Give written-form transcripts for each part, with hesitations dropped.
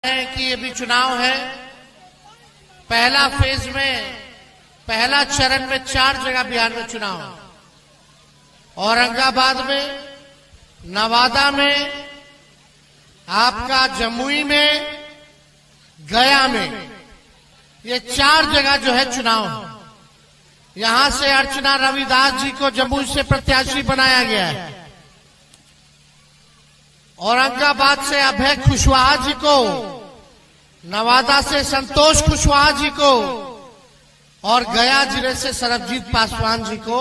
है कि ये भी चुनाव है। पहला फेज में, पहला चरण में 4 जगह बिहार में चुनाव, औरंगाबाद में, नवादा में, आपका जमुई में, गया में, ये 4 जगह जो है चुनाव है। यहां से अर्चना रविदास जी को जमुई से प्रत्याशी बनाया गया है। औरंगाबाद से अभय कुशवाहा जी को, नवादा से संतोष कुशवाहा जी को और गया जिले से सरबजीत पासवान जी को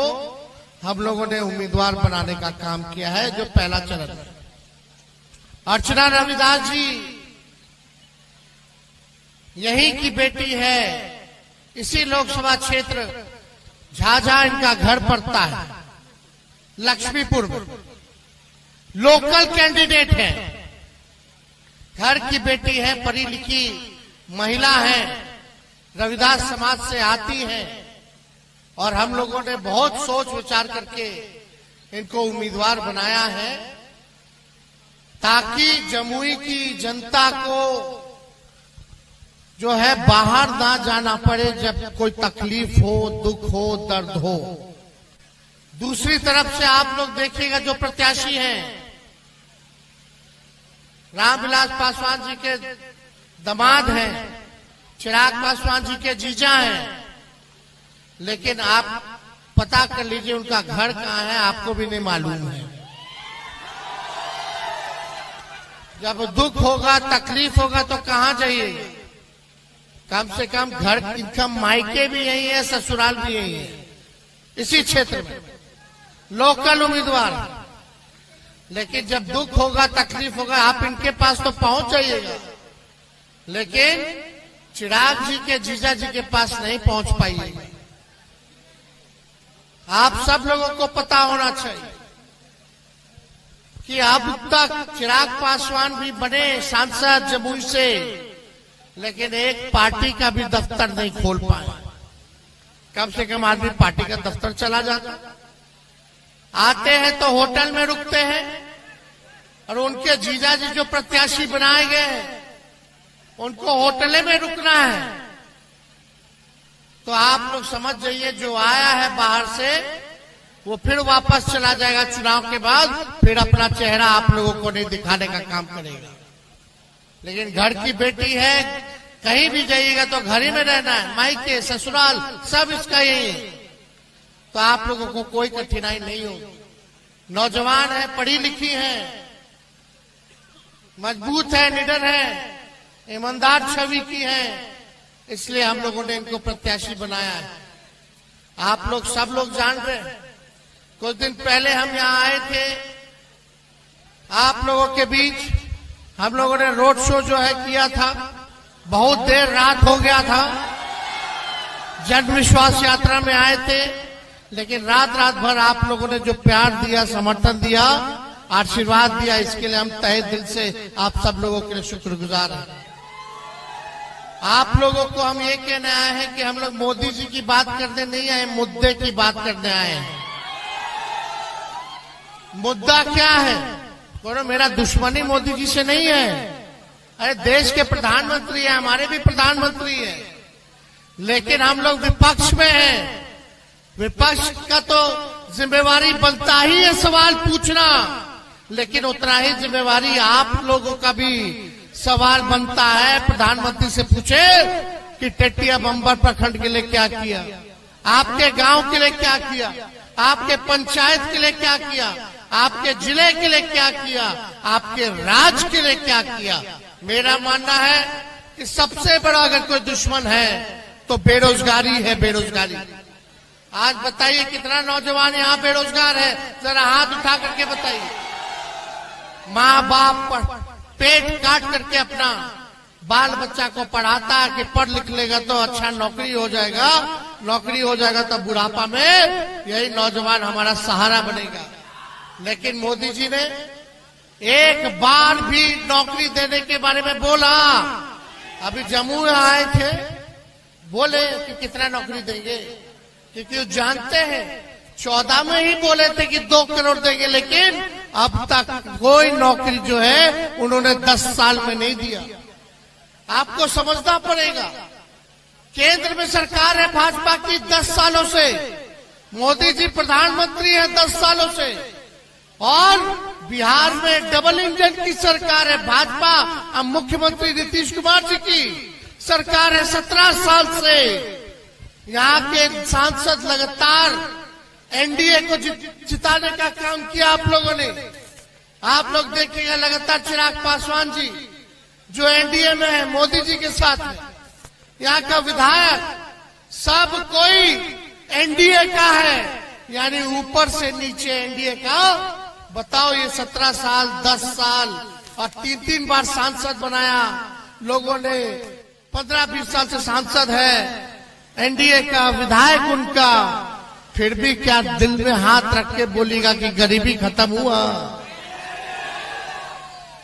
हम लोगों ने उम्मीदवार बनाने का काम किया है, जो पहला चरण है। अर्चना रविदास जी यही की बेटी है, इसी लोकसभा क्षेत्र झाझा इनका घर पड़ता है, लक्ष्मीपुर में। लोकल कैंडिडेट है, घर की बेटी है, पढ़ी लिखी महिला है, रविदास समाज से आती है और हम लोगों ने बहुत सोच विचार करके इनको उम्मीदवार बनाया है, ताकि जमुई की जनता को जो है बाहर ना जाना पड़े जब कोई तकलीफ हो, दुख हो, दर्द हो। दूसरी तरफ से आप लोग देखिएगा, जो प्रत्याशी हैं, रामविलास पासवान जी के दामाद हैं, चिराग पासवान जी के जीजा हैं, लेकिन आप पता कर लीजिए उनका घर कहां है, आपको भी नहीं मालूम है। जब दुख होगा, तकलीफ होगा तो कहां जाइए? कम से कम घर, इनका मायके भी यही है, ससुराल भी यही है, इसी क्षेत्र में लोकल उम्मीदवार। लेकिन जब दुख होगा, तकलीफ होगा, आप इनके पास तो पहुंच जाइएगा, लेकिन चिराग जी के जीजा जी के पास नहीं पहुंच पाइएगा। आप सब लोगों को पता होना चाहिए कि अब तक चिराग पासवान भी बने सांसद जमुई से, लेकिन एक पार्टी का भी दफ्तर नहीं खोल पाए। कम से कम आदमी पार्टी का दफ्तर चला जाता, आते हैं तो होटल में रुकते हैं, और उनके जीजा जी जो प्रत्याशी बनाए गए हैं उनको होटले में रुकना है। तो आप लोग समझ जाइए, जो आया है बाहर से वो फिर वापस चला जाएगा चुनाव के बाद, फिर अपना चेहरा आप लोगों को नहीं दिखाने का काम करेगा। लेकिन घर की बेटी है, कहीं भी जाइएगा तो घर ही में रहना है, मायके ससुराल सब इसका यही है, तो आप लोगों को कोई कठिनाई नहीं होगी। नौजवान है, पढ़ी लिखी है, मजबूत है, निडर है, ईमानदार छवि की है, इसलिए हम लोगों ने इनको प्रत्याशी बनाया है। आप लोग सब लोग जान रहे हैं, कुछ दिन पहले हम यहां आए थे, आप लोगों के बीच हम लोगों ने रोड शो जो है किया था, बहुत देर रात हो गया था, जन विश्वास यात्रा में आए थे, लेकिन रात भर आप लोगों ने जो प्यार दिया, समर्थन दिया, आशीर्वाद दिया, इसके लिए हम तहे दिल से आप सब लोगों के लिए शुक्रगुजार हैं। आप लोगों को हम ये कहने आए हैं कि हम लोग मोदी जी की बात करने नहीं आए, मुद्दे की बात करने आए हैं। मुद्दा क्या है? बोलो, मेरा दुश्मनी मोदी जी से नहीं है। अरे देश के प्रधानमंत्री हैं, हमारे भी प्रधानमंत्री हैं, लेकिन हम लोग विपक्ष में हैं। विपक्ष का तो जिम्मेवारी बनता ही है सवाल पूछना, लेकिन उतना ही जिम्मेवारी आप लोगों का भी सवाल बनता है। प्रधानमंत्री से पूछे कि टेटिया बम्बर प्रखंड के लिए क्या किया, आपके गांव के लिए क्या किया, आपके पंचायत के लिए क्या किया, आपके जिले के लिए क्या किया, आपके राज्य के लिए क्या किया। मेरा मानना है कि सबसे बड़ा अगर कोई दुश्मन है तो बेरोजगारी है, बेरोजगारी। आज बताइए कितना नौजवान यहाँ बेरोजगार है, जरा हाथ उठा करके बताइए। माँ बाप पेट काट करके अपना बाल बच्चा को पढ़ाता है कि पढ़ लिख लेगा तो अच्छा नौकरी हो जाएगा, नौकरी हो जाएगा तो बुढ़ापा में यही नौजवान हमारा सहारा बनेगा। लेकिन मोदी जी ने एक बार भी नौकरी देने के बारे में बोला? अभी जम्मू आए थे, बोले कि कितना नौकरी देंगे, क्योंकि जानते हैं 14 में ही बोले थे कि 2 करोड़ देंगे, लेकिन अब तक कोई नौकरी जो है उन्होंने 10 साल में नहीं दिया। आपको समझना पड़ेगा। केंद्र में सरकार है भाजपा की 10 सालों से, मोदी जी प्रधानमंत्री है 10 सालों से, और बिहार में डबल इंजन की सरकार है भाजपा। अब मुख्यमंत्री नीतीश कुमार जी की सरकार है 17 साल से। यहाँ के सांसद लगातार एनडीए को जिताने का काम किया आप लोगों ने। आप लोग देखिएगा लगातार चिराग पासवान जी जो एनडीए में है मोदी जी के साथ में, यहाँ का विधायक सब कोई एनडीए का है, यानी ऊपर से नीचे एनडीए का। बताओ ये 17 साल 10 साल और 3-3 बार सांसद बनाया लोगों ने, 15-20 साल से सांसद है एनडीए का विधायक उनका, फिर भी क्या दिल में हाथ रख के बोलेगा कि गरीबी खत्म हुआ?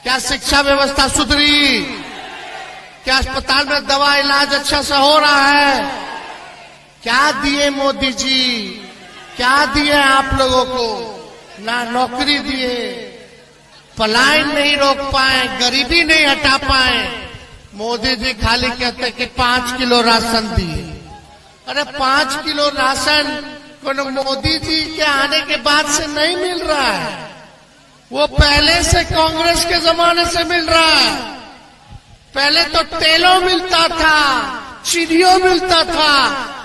क्या शिक्षा व्यवस्था सुधरी? क्या अस्पताल में दवा इलाज अच्छा से हो रहा है? क्या दिए मोदी जी? क्या दिए आप लोगों को? ना नौकरी दिए, पलायन नहीं रोक पाए, गरीबी नहीं हटा पाए। मोदी जी खाली कहते कि 5 किलो राशन दिए। अरे 5 किलो राशन को मोदी जी के आने के बाद से नहीं मिल रहा है, वो पहले से कांग्रेस के जमाने से मिल रहा है। पहले तो तेलों मिलता था, चीनियों मिलता था,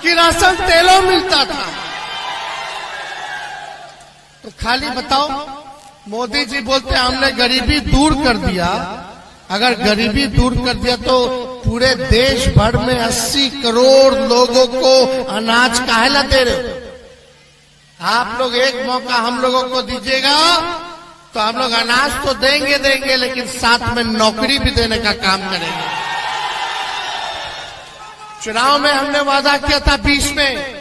कि राशन तेलों मिलता था। तो खाली बताओ, मोदी जी बोलते हमने गरीबी दूर कर दिया। अगर गरीबी दूर कर दिया तो पूरे देश भर में 80 करोड़ लोगों को अनाज काहे ला दे रहे हो? आप लोग एक मौका हम लोगों को दीजिएगा तो हम लोग अनाज तो देंगे, लेकिन साथ में नौकरी भी देने का काम करेंगे। चुनाव में हमने वादा किया था 20 में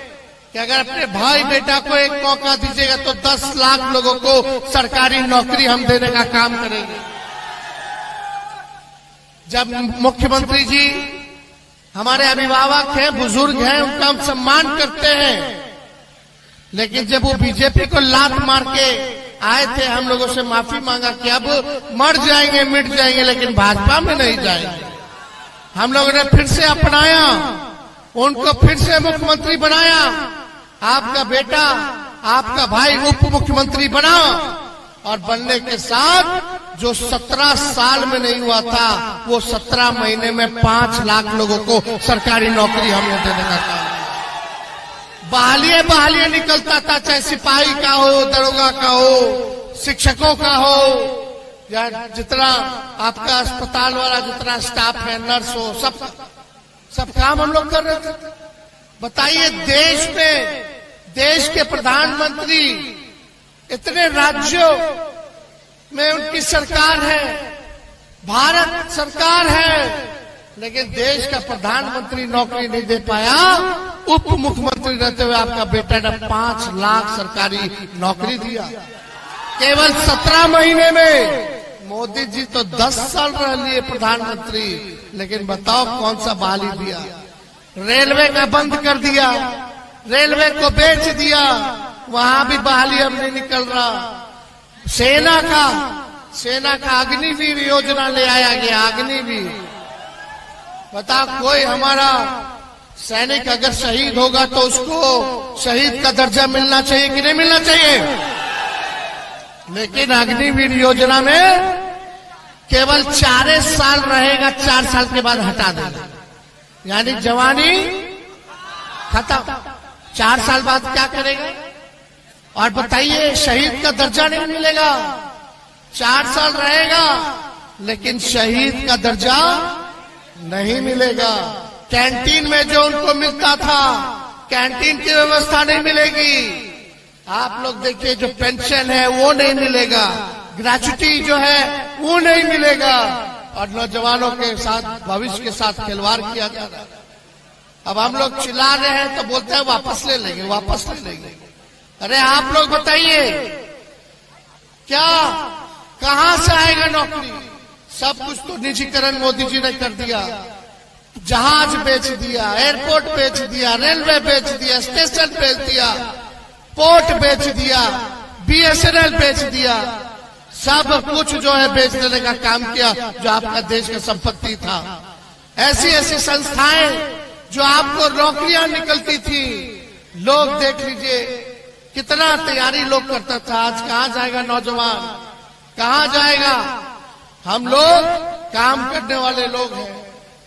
कि अगर अपने भाई बेटा को एक मौका दीजिएगा तो 10 लाख लोगों को सरकारी नौकरी हम देने का काम करेंगे। जब मुख्यमंत्री जी हमारे अभिभावक हैं, बुजुर्ग हैं, उनका हम सम्मान करते हैं, लेकिन जब वो बीजेपी को लात मार के आए थे हम लोगों से माफी मांगा कि अब मर जाएंगे मिट जाएंगे लेकिन भाजपा में नहीं जाएंगे। हम लोगों ने फिर से अपनाया, उनको फिर से मुख्यमंत्री बनाया। आपका बेटा, आपका भाई उप मुख्यमंत्री बना, और बनने के साथ जो 17 साल में नहीं हुआ था वो 17 महीने में 5 लाख लोगों को सरकारी नौकरी हमने देने का काम। बहालिए निकलता था, चाहे सिपाही का हो, दरोगा का हो, शिक्षकों का हो, या जितना आपका अस्पताल वाला जितना स्टाफ है, नर्स हो, सब काम हम लोग कर रहे थे। बताइए, देश में देश के प्रधानमंत्री, इतने राज्यों में उनकी सरकार है, भारत सरकार है, लेकिन देश का प्रधानमंत्री नौकरी नहीं दे पाया। उप मुख्यमंत्री रहते हुए आपका बेटा ने 5 लाख सरकारी नौकरी दिया केवल 17 महीने में। मोदी जी तो 10 साल रह लिए प्रधानमंत्री, लेकिन बताओ कौन सा बहाली दिया? रेलवे का बंद कर दिया, रेलवे को बेच दिया, वहां भी बहाली अब नहीं निकल रहा। सेना का अग्निवीर योजना ले आया गया, अग्निवीर। बता, कोई हमारा सैनिक अगर शहीद होगा तो उसको शहीद का दर्जा मिलना चाहिए कि नहीं मिलना चाहिए? लेकिन अग्निवीर योजना में केवल 4 साल रहेगा, 4 साल के बाद हटा देगा, यानी जवानी खत्म। 4 साल बाद क्या करेगा? और बताइए, शहीद का दर्जा नहीं मिलेगा, 4 साल रहेगा लेकिन शहीद का दर्जा नहीं मिलेगा। कैंटीन में जो उनको मिलता था, कैंटीन की व्यवस्था नहीं मिलेगी। आप लोग देखिए, जो पेंशन है वो नहीं मिलेगा, ग्रेच्युटी जो है वो नहीं मिलेगा, और नौजवानों के साथ, भविष्य के साथ खिलवाड़ किया जा रहा है। अब हम लोग चिल्ला रहे हैं तो बोलते हैं वापस ले लेंगे, वापस ले लेंगे। अरे आप लोग बताइए, क्या कहां से आएगा नौकरी? सब कुछ तो निजीकरण मोदी जी ने कर दिया। जहाज बेच दिया, एयरपोर्ट बेच दिया, रेलवे बेच दिया, स्टेशन बेच दिया, पोर्ट बेच दिया, बीएसएनएल बेच दिया, सब कुछ जो है बेच देने का काम किया, जो आपका देश का संपत्ति था। ऐसी ऐसी संस्थाएं जो आपको नौकरियां निकलती थी, लोग देख लीजिए कितना तैयारी लोग करता था। आज कहां जाएगा नौजवान, कहां जाएगा? हम लोग काम करने वाले लोग हैं।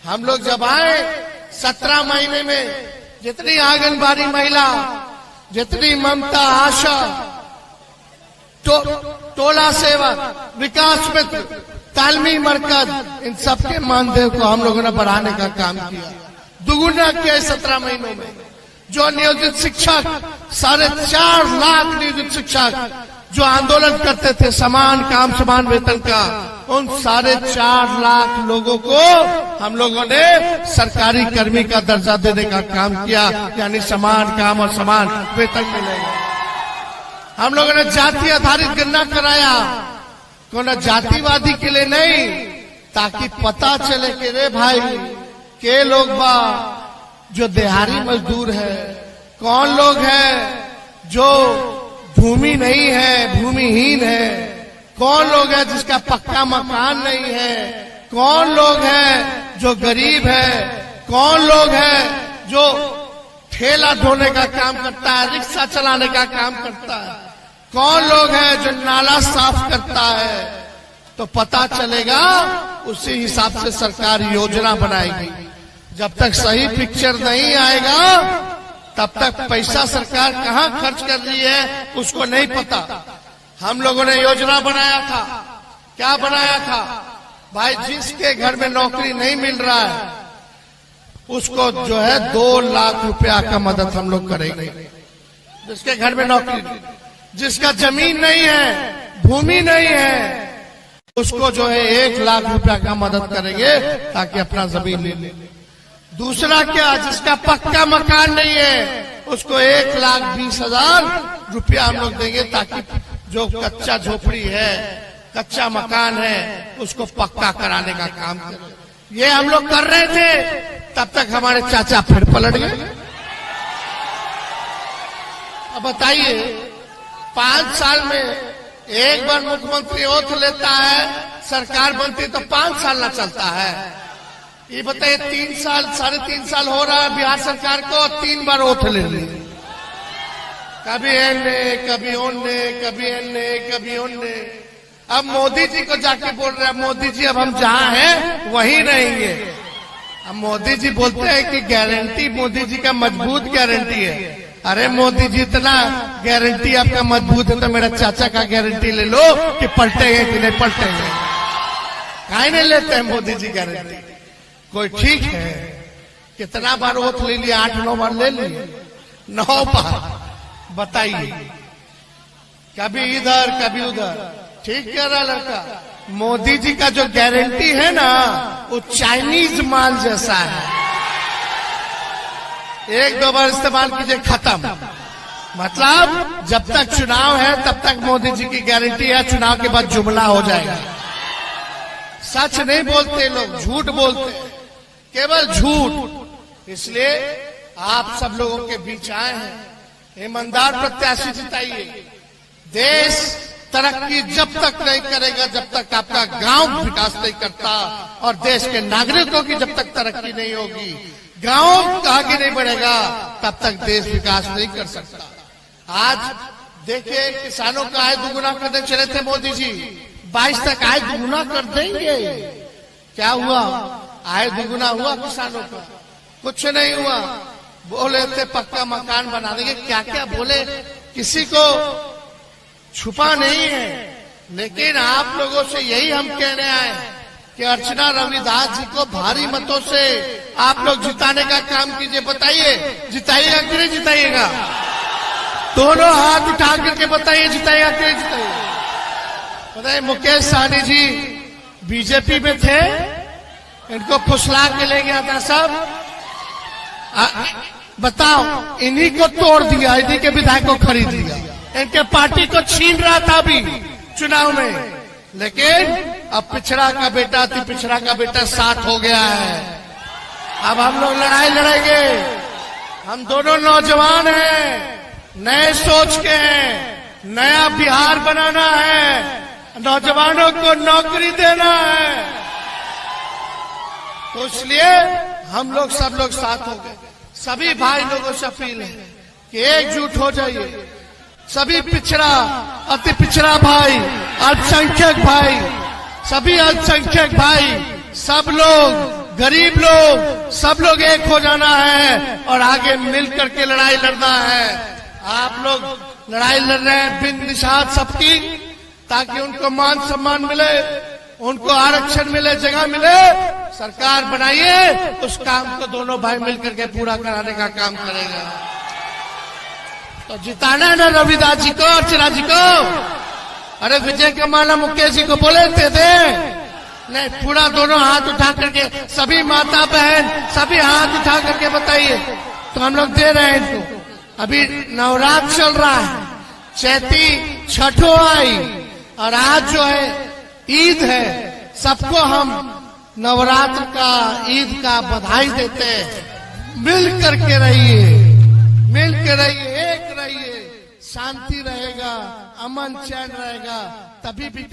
हम लोग जब आए 17 महीने में जितनी आंगनबाड़ी महिला, जितनी ममता, आशा, टोला सेवक, विकास मित्र, तालमी मरकज, इन सबके मानदेय को हम लोगों ने बढ़ाने का काम किया, दुगुना किया 17 महीनों में। जो नियोजित शिक्षक 4.5 लाख नियोजित शिक्षक जो आंदोलन करते थे समान काम समान वेतन का, उन 4.5 लाख लोगों को हम लोगों ने सरकारी कर्मी का दर्जा देने का काम किया, यानी समान काम और समान वेतन मिलेगा। हम लोगों ने जाति आधारित गणना कराया, कोई जातिवादी के लिए नहीं, ताकि पता चले कि रे भाई के लोग बा जो दिहाड़ी मजदूर है, कौन लोग है जो भूमि नहीं है, भूमिहीन है, कौन लोग है जिसका पक्का मकान नहीं है, कौन लोग है जो गरीब है, कौन लोग है जो ठेला ढोने का काम करता है, रिक्शा चलाने का काम करता है, कौन लोग है जो नाला साफ करता है। तो पता चलेगा, उसी हिसाब से सरकार योजना बनाएगी। जब तक सही पिक्चर नहीं आएगा तब तक पैसा सरकार कहां खर्च कर रही है उसको नहीं पता। हम लोगों ने योजना बनाया था, क्या बनाया था भाई? जिसके घर में नौकरी नहीं मिल रहा है उसको जो है 2 लाख रुपया का मदद हम लोग करेंगे। जिसके घर में नौकरी, जिसका जमीन नहीं है, भूमि नहीं है, उसको जो है 1 लाख रुपया का मदद करेंगे ताकि अपना जमीन ले ले। दूसरा क्या, जिसका पक्का मकान नहीं है उसको 1,20,000 रुपया हम लोग देंगे, ताकि जो कच्चा झोपड़ी है, कच्चा मकान है, उसको पक्का कराने का काम करें। ये हम लोग कर रहे थे, तब तक हमारे चाचा फिर पलट गए। अब बताइए, 5 साल में एक बार मुख्यमंत्री ओथ लेता है, सरकार बनती तो 5 साल न चलता है। ये बताइए 3 साल 3.5 साल हो रहा है बिहार सरकार को, 3 बार ओथ ले ली, कभी एने, कभी ओने, कभी एने, कभी ओने। अब मोदी जी को जाके बोल रहे हैं, मोदी जी अब हम जहां हैं वहीं रहेंगे। अब मोदी जी बोलते हैं कि गारंटी मोदी जी का मजबूत गारंटी है। अरे मोदी जी, इतना गारंटी आपका मजबूत है तो मेरा चाचा का गारंटी ले लो कि पलटेंगे कि नहीं पलटेंगे। काहे नहीं लेते हैं मोदी जी गारंटी? कोई ठीक है, कितना बार वोट ले लिया? 8-9 बार ले लिए, 9 बार। बताइए, कभी इधर कभी उधर। ठीक कह रहा लड़का, मोदी जी का जो गारंटी है ना, वो चाइनीज माल जैसा है। 1-2 बार इस्तेमाल कीजिए, खत्म। मतलब जब तक चुनाव है तब तक मोदी जी की गारंटी है, चुनाव के बाद जुमला हो जाएगा। सच नहीं बोलते लोग, झूठ बोलते, केवल झूठ। इसलिए आप सब लोगों के बीच आए हैं, ईमानदार प्रत्याशी जिताइए। देश तरक्की जब तक नहीं करेगा जब तक आपका गांव विकास नहीं करता, और देश के नागरिकों की जब तक तरक्की नहीं होगी, गांव आगे नहीं बढ़ेगा, तब तक देश विकास नहीं कर सकता। आज देखिए, किसानों का आय दुगुना करने चले थे मोदी जी, 22 तक आय दुगुना कर देंगे। क्या हुआ? आय दुगुना हुआ किसानों का? कुछ नहीं हुआ। बोले थे पक्का मकान बना देंगे, क्या क्या बोले, किसी को छुपा नहीं है। लेकिन आप लोगों से यही हम कहने आए कि अर्चना रविदास जी को भारी मतों से आप लोग जिताने का काम कीजिए। बताइए, जिताइएगा कि नहीं जिताइएगा? दोनों हाथ उठा करके बताइए, जिताइएगा कि नहीं जिताइएगा? बताइए, मुकेश सहनी जी बीजेपी में थे, इनको फुसला के ले गया था सब। बताओ, इन्हीं को तोड़ दिया, इन्हीं के विधायक को खरीद लिया, इनके पार्टी को छीन रहा था अभी चुनाव में। लेकिन अब पिछड़ा का बेटा अति पिछड़ा का बेटा साथ हो गया है। अब हम लोग लड़ाई लड़ेंगे। हम दोनों नौजवान हैं, नए सोच के हैं, नया बिहार बनाना है, नौजवानों को नौकरी देना है। तो इसलिए हम लोग सब लोग साथ हो गए। सभी भाई लोगों से अपील है कि एकजुट हो जाइए। सभी पिछड़ा, अति पिछड़ा भाई, अल्पसंख्यक भाई, सभी अल्पसंख्यक भाई, सब लोग, गरीब लोग, सब लोग एक हो जाना है और आगे मिल करके लड़ाई लड़ना है। आप लोग लड़ाई लड़ रहे हैं बिन निषाद सबकी, ताकि उनको मान सम्मान मिले, उनको आरक्षण मिले, जगह मिले। सरकार बनाइए, उस काम को दोनों भाई मिलकर के पूरा कराने का काम करेगा। तो जिताना है ना रविदास जी को, अर्चना जी को। अरे विजय कमाना मुकेश जी को बोले थे नहीं, पूरा दोनों हाथ उठा करके, सभी माता बहन सभी हाथ उठा करके बताइए। तो हम लोग दे रहे हैं इनको। अभी नवरात्र चल रहा है, चैती छठो आई और आज जो है ईद है। सबको हम नवरात्र का, ईद का बधाई देते हैं। मिल करके रहिए, मिल के रहिए, एक रहिए, शांति रहेगा, अमन चैन रहेगा, तभी भी